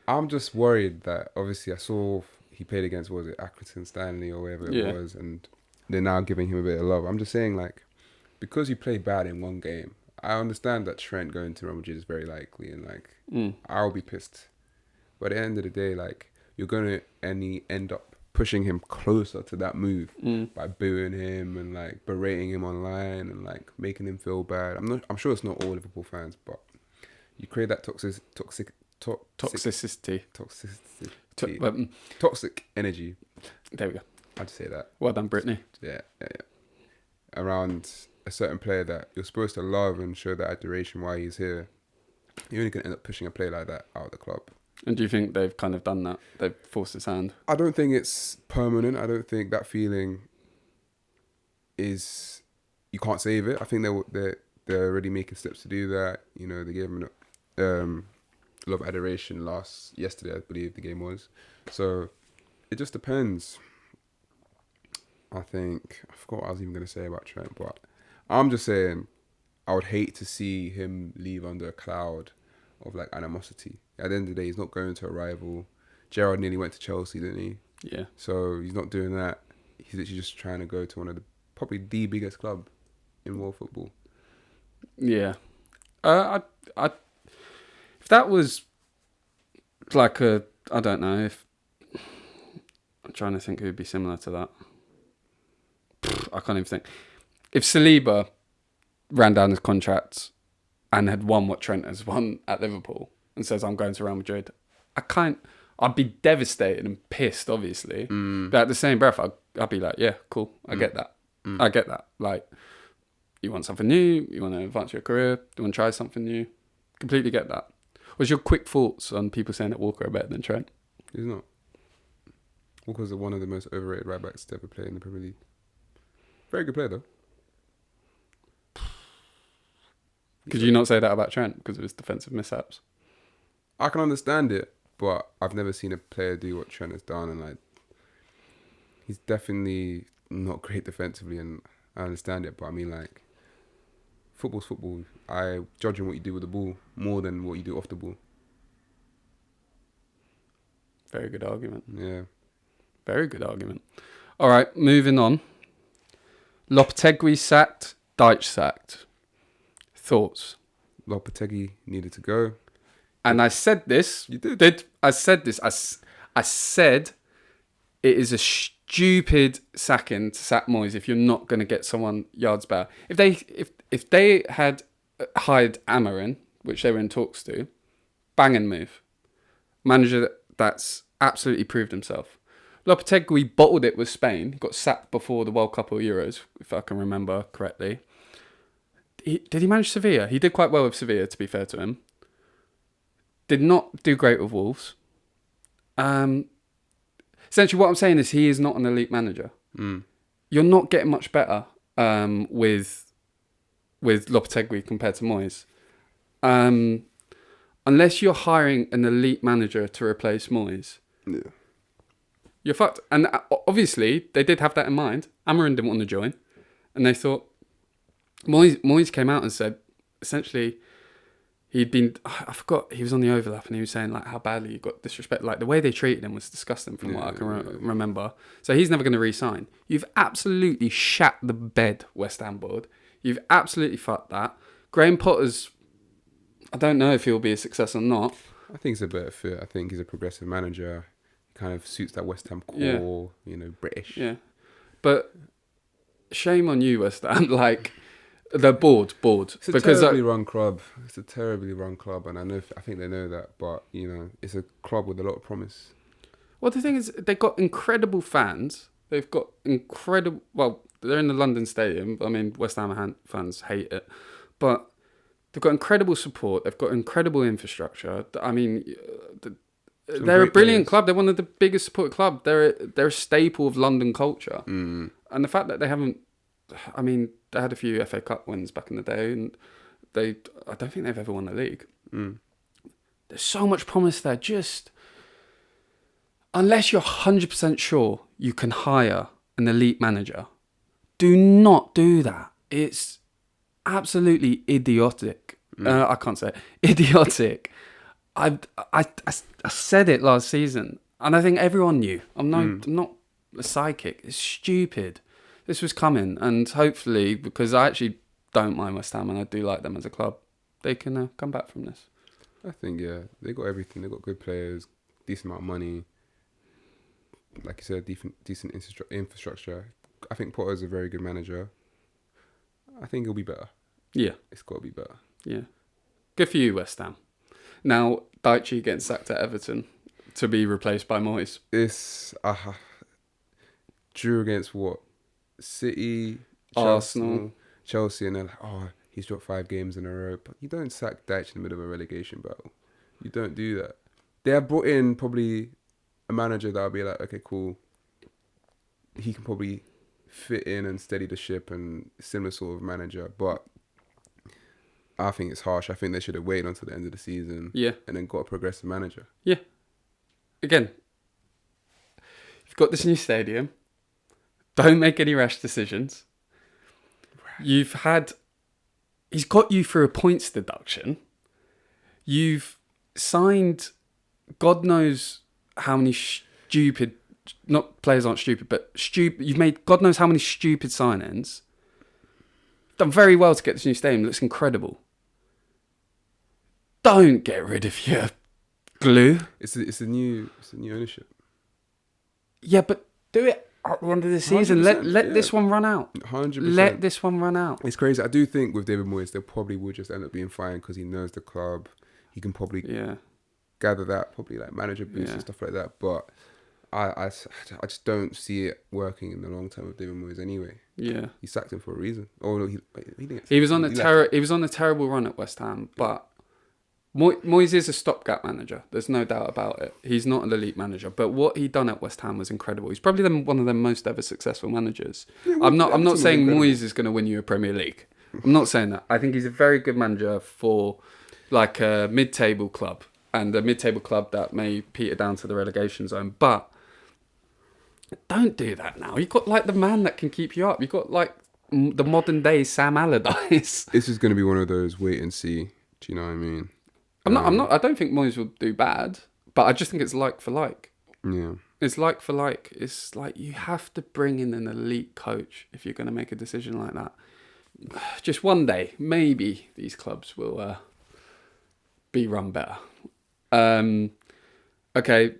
I'm just worried that obviously I saw he played against, what was it, Accrington Stanley or whatever it was, and they're now giving him a bit of love. I'm just saying, like, because you play bad in one game, I understand that Trent going to Real Madrid is very likely, and like I'll be pissed. But at the end of the day, like, you're gonna end up pushing him closer to that move by booing him and like berating him online and like making him feel bad. I'm sure it's not all Liverpool fans, but you create that toxic energy.
There we go.
I'd say that.
Well done, Brittany.
Yeah. Around a certain player that you're supposed to love and show that adoration while he's here, you're only going to end up pushing a player like that out of the club. And
do you think they've kind of done that? They've forced his hand?
I don't think it's permanent. I don't think that feeling is... You can't save it. I think they're already making steps to do that. You know, they gave him a lot of adoration yesterday, I believe the game was. So it just depends. I forgot what I was even going to say about Trent, but I'm just saying I would hate to see him leave under a cloud of like animosity. At the end of the day, he's not going to a rival. Gerrard nearly went to Chelsea, didn't he?
Yeah.
So he's not doing that. He's literally just trying to go to one of probably the biggest club in world football.
Yeah. If that was like I don't know, if I'm trying to think who would be similar to that. I can't even think. If Saliba ran down his contract and had won what Trent has won at Liverpool and says, I'm going to Real Madrid, I'd be devastated and pissed, obviously. But at the same breath, I'd be like, yeah, cool. I get that. I get that. Like, you want something new, you want to advance your career, you want to try something new. Completely get that. What's your quick thoughts on people saying that Walker are better than Trent?
He's not. Walker's one of the most overrated right backs to ever play in the Premier League. Very good player, though.
Could you not say that about Trent because of his defensive mishaps?
I can understand it, but I've never seen a player do what Trent has done, and like, he's definitely not great defensively, and I understand it. But I mean, like, football's football. I judge on what you do with the ball more than what you do off the ball.
Very good argument.
Yeah.
Very good argument. All right, moving on. Lopetegui sacked, Deitch sacked. Thoughts?
Lopetegui needed to go.
And I said this.
You did.
I said this. I said it is a stupid sacking to sack Moyes if you're not going to get someone yards better. If they had hired Amarin, which they were in talks to, banging move. Manager that's absolutely proved himself. Lopetegui bottled it with Spain. He got sacked before the World Cup or Euros, if I can remember correctly. Did he manage Sevilla? He did quite well with Sevilla, to be fair to him. Did not do great with Wolves. Essentially, what I'm saying is he is not an elite manager. You're not getting much better with Lopetegui compared to Moyes. Unless you're hiring an elite manager to replace Moyes.
Yeah.
You're fucked. And obviously, they did have that in mind. Amarin didn't want to join. And they thought... Moyes came out and said, essentially, he'd been... I forgot, he was on the overlap and he was saying like how badly he got disrespected. Like, the way they treated him was disgusting from what I can remember. So he's never going to re-sign. You've absolutely shat the bed, West Ham board. You've absolutely fucked that. Graham Potter's... I don't know if he'll be a success or not.
I think it's a better fit. I think he's a progressive manager. He kind of suits that West Ham core, British.
Yeah. But shame on you, West Ham. Like, the board.
It's a terribly run club. And I think they know that. But, it's a club with a lot of promise.
Well, the thing is, they've got incredible fans. They've got incredible... Well, they're in the London Stadium. I mean, West Ham fans hate it. But... they've got incredible support. They've got incredible infrastructure. I mean, they're a brilliant club. They're one of the biggest supported club. They're a staple of London culture. And the fact that they haven't... I mean, they had a few FA Cup wins back in the day, and I don't think they've ever won the league. There's so much promise there. Just... unless you're 100% sure you can hire an elite manager, do not do that. It's... absolutely idiotic. I can't say it. Idiotic. I said it last season, and I think everyone knew. I'm not a psychic. It's stupid. This was coming, and hopefully, because I actually don't mind West Ham and I do like them as a club, they can come back from this.
I think they got everything. They got good players, decent amount of money. Like you said, decent infrastructure. I think Potter's a very good manager. I think it'll be better.
Yeah.
It's got to be better.
Yeah. Good for you, West Ham. Now, Daichi getting sacked at Everton to be replaced by Moyes.
It's drew against what? City,
Arsenal,
Chelsea, and they're like, he's dropped 5 games in a row. But you don't sack Daichi in the middle of a relegation battle. You don't do that. They have brought in probably a manager that'll be like, okay, cool. He can probably fit in and steady the ship, and similar sort of manager, but I think it's harsh. I think they should have waited until the end of the season, and then got a progressive manager. Yeah.
Again, you've got this new stadium. Don't make any rash decisions. He's got you through a points deduction. You've signed, God knows how many stupid. Not players aren't stupid, but stupid. You've made God knows how many stupid signings. Done very well to get this new stadium. It looks incredible. Don't get rid of your glue.
It's a new ownership.
Yeah, but do it at the end of the season. Let this one run out.
100%.
Let this one run out.
It's crazy. I do think with David Moyes, they probably would just end up being fine because he knows the club. He can probably gather that, probably like manager boost and stuff like that. But I just don't see it working in the long term with David Moyes anyway. Yeah, he sacked him for a reason. Oh no, he didn't.
He was on a terrible run at West Ham, but Moyes is a stopgap manager. There's no doubt about it. He's not an elite manager, but what he done at West Ham was incredible. He's probably one of the most ever successful managers. Yeah, I'm not saying Moyes is going to win you a Premier League. I'm not saying that. I think he's a very good manager for like a mid-table club, and a mid-table club that may peter down to the relegation zone. But don't do that now. You've got like the man that can keep you up. You've got like the modern day Sam Allardyce.
This is going to be one of those wait and see. Do you know what I mean?
I'm not. I don't think Moyes will do bad, but I just think it's like for like.
Yeah.
It's like for like. It's like you have to bring in an elite coach if you're going to make a decision like that. Just one day, maybe these clubs will be run better. Okay,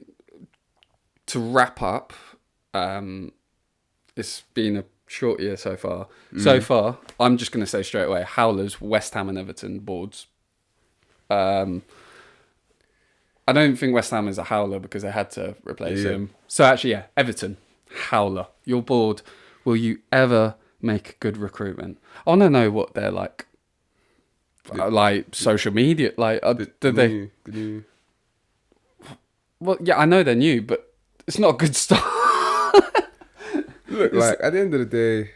to wrap up, it's been a short year so far. So far, I'm just going to say straight away, howlers, West Ham and Everton boards. I don't think West Ham is a howler because they had to replace him. So actually, yeah, Everton, howler. Your board, will you ever make good recruitment? I want to know what they're like. Like social media, like do they? Well, yeah, I know they're new, but it's not a good start.
Look, like at the end of the day,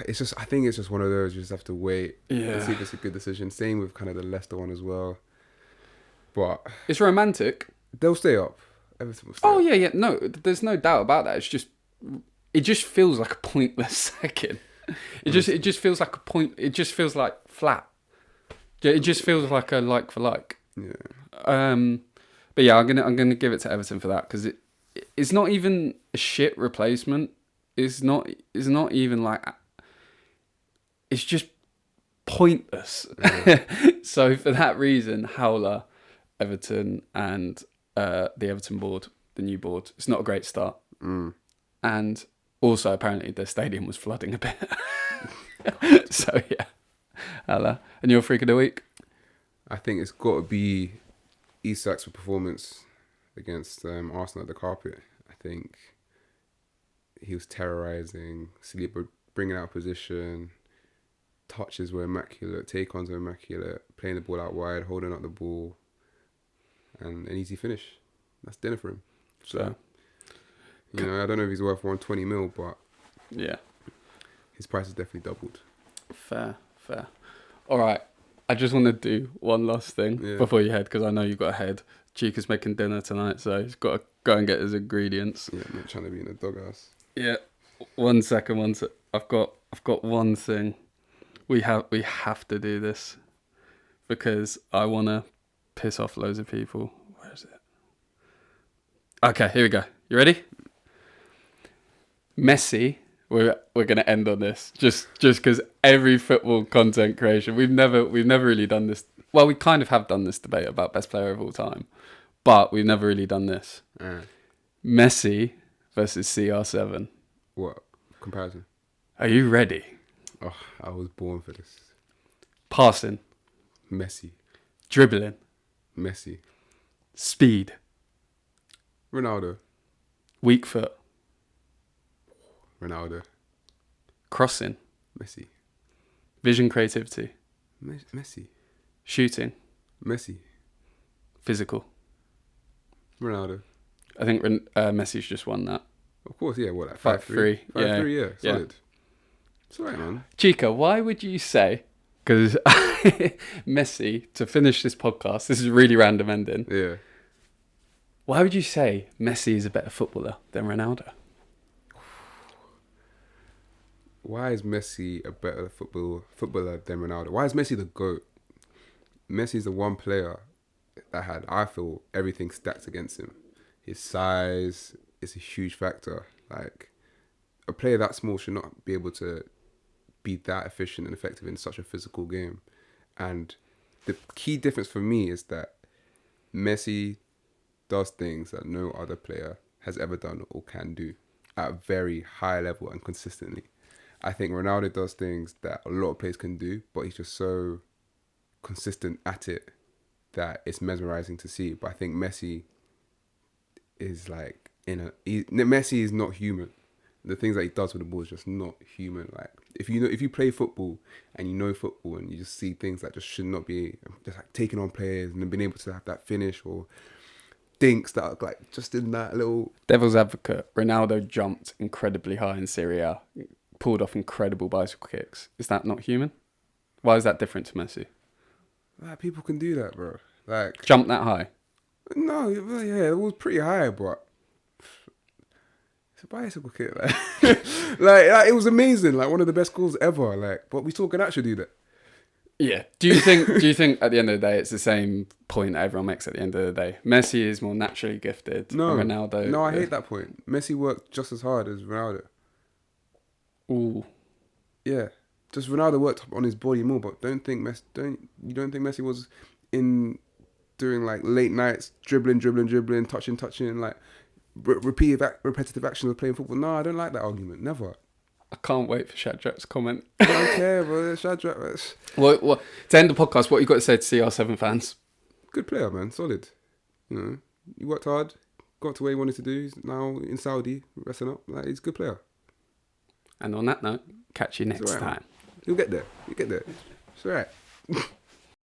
it's just. I think it's just one of those. You just have to wait and see if it's a good decision. Same with kind of the Leicester one as well. But
it's romantic.
They'll stay up. Everything will stay up.
Yeah. No, there's no doubt about that. It just feels like a pointless second. It just feels like a point. It just feels like flat. It just feels like a like for like.
Yeah.
But yeah, I'm gonna give it to Everton for that because it's not even a shit replacement. It's not even like. It's just pointless. Yeah. So for that reason, howler, Everton, and the Everton board, the new board. It's not a great start. And also apparently the stadium was flooding a bit. So yeah, howler. And your freak of the week?
I think it's got to be Isak's performance against Arsenal at the carpet. I think he was terrorising, Saliba bringing out position, touches were immaculate, take-ons were immaculate, playing the ball out wide, holding up the ball, and an easy finish. That's dinner for him. So, I don't know if he's worth 120 mil, but
yeah,
his price has definitely doubled.
Fair. All right. I just want to do one last thing before you head, because I know you've got to head. Chika's making dinner tonight, so he's got to go and get his ingredients.
Yeah, I'm not trying to be in a doghouse.
Yeah, one second. I've got one thing. We have to do this because I want to piss off loads of people. Where is it? Okay, here we go. You ready? Messi. We're gonna end on this just because every football content creation we've never really done this. Well, we kind of have done this debate about best player of all time, but we've never really done this. Messi versus CR7.
What comparison?
Are you ready?
Oh, I was born for this.
Passing.
Messi.
Dribbling.
Messi.
Speed.
Ronaldo.
Weak foot.
Ronaldo.
Crossing.
Messi.
Vision, creativity.
Messi.
Shooting.
Messi.
Physical.
Ronaldo.
I think Messi's just won that.
Of course, yeah. What, like
5-3?
5-3, yeah. Solid. It's alright, man.
Chika, why would you say... Because Messi, to finish this podcast, this is a really random ending.
Yeah.
Why would you say Messi is a better footballer than Ronaldo?
Why is Messi a better footballer than Ronaldo? Why is Messi the GOAT? Messi's the one player that had, I feel, everything stacked against him. His size is a huge factor. Like, a player that small should not be able to be that efficient and effective in such a physical game. And the key difference for me is that Messi does things that no other player has ever done or can do at a very high level and consistently. I think Ronaldo does things that a lot of players can do, but he's just so consistent at it that it's mesmerizing to see. But I think Messi is like Messi is not human. The things that he does with the ball is just not human. Like if you play football and you know football and you just see things that just should not be, just like taking on players and then being able to have that finish or dinks that are like just in that little
devil's advocate. Ronaldo jumped incredibly high in Serie A, pulled off incredible bicycle kicks. Is that not human? Why is that different to Messi?
Like, people can do that, bro. Like
jump that high?
No, yeah, it was pretty high, but bicycle kit. Like, it was amazing. Like, one of the best calls ever. Like, but we still can actually do that.
Yeah. Do you think at the end of the day it's the same point that everyone makes at the end of the day? Messi is more naturally gifted.
No,
Ronaldo.
No, I hate that point. Messi worked just as hard as Ronaldo.
Ooh.
Yeah. Just Ronaldo worked on his body more, but you don't think Messi was in doing like late nights, dribbling, touching, like repetitive actions of playing football? No, I don't like that argument. Never.
I can't wait for Shadrach's comment.
I don't care, bro. Shadrach.
Well, to end the podcast, what you got to say to CR7 fans?
Good player, man. Solid. You know, he worked hard, got to where he wanted to do. He's now in Saudi, resting up. Like, he's a good player.
And on that note, catch you next time.
You'll get there. It's all right.